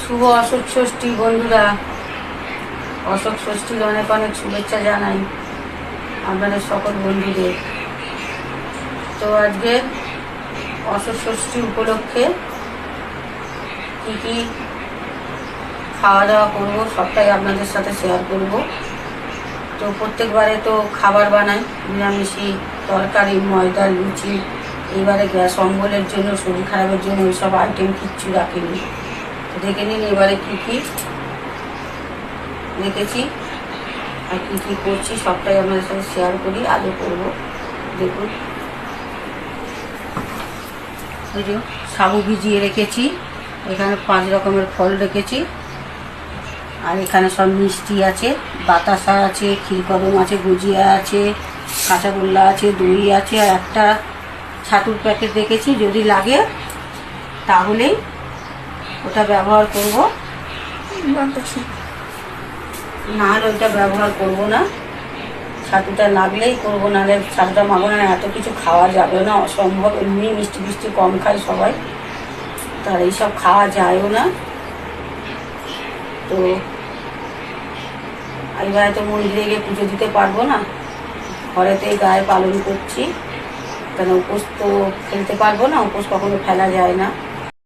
শুভ অশোক ষষ্ঠী বন্ধুরা, অশোক ষষ্ঠীর অনেক অনেক শুভেচ্ছা জানাই আপনাদের সকল বন্ধুদের। তো আজকে অশোক ষষ্ঠী উপলক্ষে কী কী খাওয়া দাওয়া করবো সবটাই আপনাদের সাথে শেয়ার করব। তো প্রত্যেকবারে তো খাবার বানাই নিরামিষি, তরকারি, ময়দা, লুচি। এইবারে গ্যাস অম্বলের জন্য, শরীর খারাপের জন্য ওইসব আইটেম কিচ্ছু রাখিনি। তো দেখে নিন এবারে কী কী রেখেছি আর কী কী করছি সবটাই আপনাদের সাথে শেয়ার করি, আগে করবো। দেখুন, ওই যে সাবু ভিজিয়ে রেখেছি, এখানে 5 রকমের ফল রেখেছি, আর এখানে সব মিষ্টি আছে, বাতাসা আছে, ক্ষীরকদম আছে, গুজিয়া আছে, কাঁচাগোল্লা আছে, দই আছে, আর একটা ছাতুর প্যাকেট রেখেছি। যদি লাগে তাহলেই ওটা ব্যবহার করব, না হলে ওইটা ব্যবহার করব না। ছাতুটা লাগলেই করবো, নাহলে ছাতুটা মাগো না, এত কিছু খাওয়া যাবে না, অসম্ভব। এমনি মিষ্টি মিষ্টি কম খাই সবাই, তার এইসব খাওয়া যায়ও না। তো এবার তো মন্দিরে গিয়ে পুজো দিতে পারবো না, ঘরেতেই গায়ে পালন করছি, কেন উপোস তো ফেলতে পারবো না, উপোস কখনো ফেলা যায় না।